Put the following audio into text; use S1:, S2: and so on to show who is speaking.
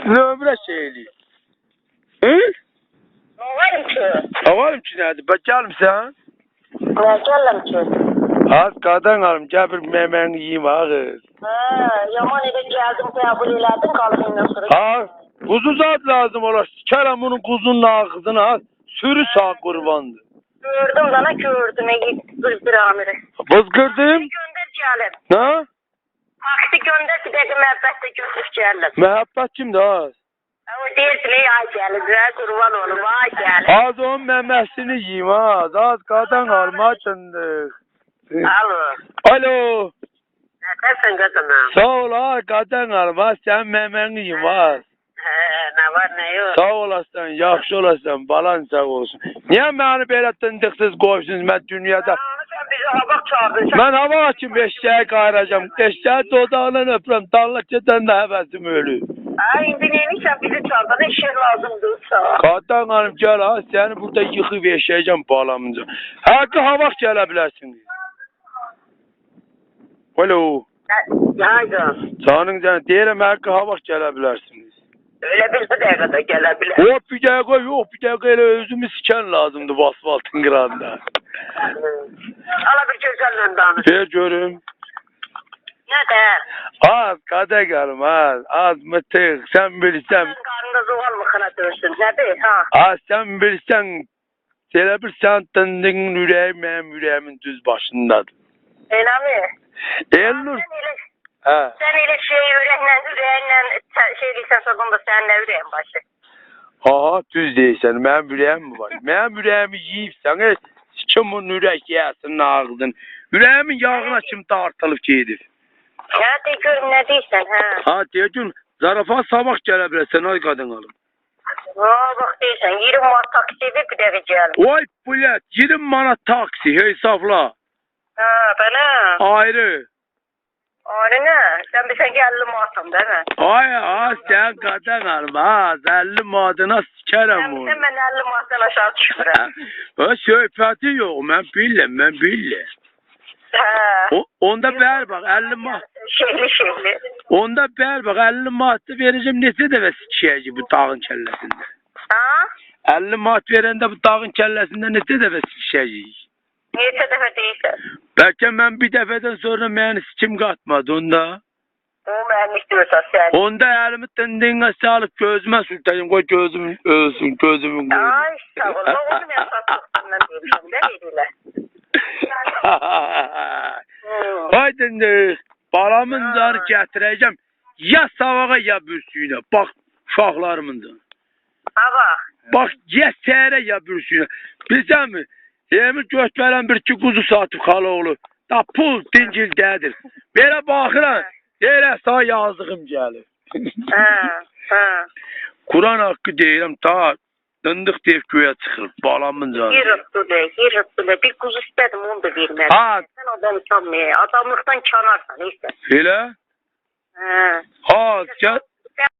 S1: Nömrə şeyli. Hı?
S2: Ne varım ki?
S1: Avarım ki nədir? Bak gəlmsən?
S2: Ne geldim ki?
S1: Az qadan alım, gəl bir məməni yiyim ağır.
S2: Yaman eve geldim kabul elədim kalıbından sonra.
S1: Ha, kuzu zat lazım olar. Sikerim bunun kuzunun ağzını ha. Sürü sağ kurbandı.
S2: Gördüm bana gördüm. Bir amiri.
S1: Bızgırdım.
S2: Gönder gelin.
S1: Ne?
S2: Taksi gönder bir de müebbette götür gelin.
S1: Məhəbbət kimdir az?
S2: O değilsin ey ay gelin. Güzel kurban oğlum ay gelin.
S1: Az onun məməsini yiyim ha. Az qadan alım açındır.
S2: Alo.
S1: Alo.
S2: Neredesin kızım?
S1: Sağ ol ha qadan alım ha. Sen məməni yiyim ha.
S2: Ne var ne yok?
S1: Sağ olasın, yaxşı olasın, balan sağ olsun. Niye beni böyle tındıksız koysunuz ben dünyada?
S2: Sen bizi hava çağırdın.
S1: Ben hava açım eşeğe kayıracağım. Eşeğe dodağından öpürüm. Dallıkçıdan da hevesim ölü.
S2: Indi neymiş sen bizi çağırdın. Eşek lazımdı sana.
S1: Qatan hanım gel ha. Seni burada yıkıp eşeğeceğim bağlamınca. Hakkı havak gelebilirsiniz. Alo.
S2: Haydi.
S1: Canın canı deyirəm hakkı havak gelebilirsiniz.
S2: Öyle bir dakikada gelebilir.
S1: Yok bir dakika yok bir dakika öyle özümü siken lazımdı bu asfaltın kırağında.
S2: Ala bir gözelle danış.
S1: Bir görüm.
S2: Ne de?
S1: Az kada gelim az mıtık sen bilsen.
S2: Sen karnında zuval mı kana dönsün ne be ha?
S1: Az sen bilsen. Sele bir sen tındın yüreğim benim yüreğimin düz başındadır.
S2: Öyle mi?
S1: Elnur.
S2: Sen öyle yüreğinle şey değilsen sonunda sen de yüreğin başı.
S1: Ha düz değilsen benim yüreğim mi var? Benim yüreğimi yiyip sana kim onun yürek yesin ağzın. Yüreğimin yağına kim tartılıp giydir.
S2: Ya de görüm ne değilsen ha?
S1: Ha diyeceğim zarafa sabah gelebilirsin ay kadın alım.
S2: Bak değilsen 20 manat taksiye bir de gelin.
S1: Vay bulet 20 manat taksi hesapla.
S2: Ha bana.
S1: Ayrı.
S2: Öyle ne? Sen bir sen gelin manatım değil mi?
S1: Ay sen kadın alım ha 50 manatına sikerim onu.
S2: Sen ben 50 manattan aşağı düşürüm.
S1: O söhbəti yok ben bildim.
S2: Ha.
S1: Onda ver bak 50 manat.
S2: Şeyli.
S1: Onda ver bak 50 manatı vereceğim nesi de sikeceği bu dağın kellesinde.
S2: Ha?
S1: 50 manat verende bu dağın kellesinde nesi de sikeceği.
S2: Neyse defa değilsen.
S1: Belki ben bir defeden sonra beni sikim katmadı onda.
S2: O ben istiyorsan sen.
S1: Onda elimi tındığına sağlık gözüme sürteyim koy gözümün ölsün gözümün ölsün.
S2: Ay sağ ol. Ne oldu ya sattıklarından demişim de veriyle.
S1: Haydi balamın zarı getireceğim. Ya savağa ya bürsüyüne. Bak uşaqlarımın.
S2: Ha bak.
S1: Bak ya səhərə ya bürsüyüne. Bilsən mi? Emin göstərən bir iki kuzu satıb xaloğlu. Da pul dincildədir. Belə baxıram. Deyirəm sağ yazığım gəlir.
S2: Ha.
S1: Kur'an haqqı deyirəm ta dındıq deyib göyə çıxır. Balamın canı.
S2: Yırıttılar. Bir kuzu istedim onu da vermedi.
S1: Ha.
S2: Sen adam sanmaya. Adamlıktan çanarsan işte.
S1: Elə?
S2: Ha.
S1: Ha,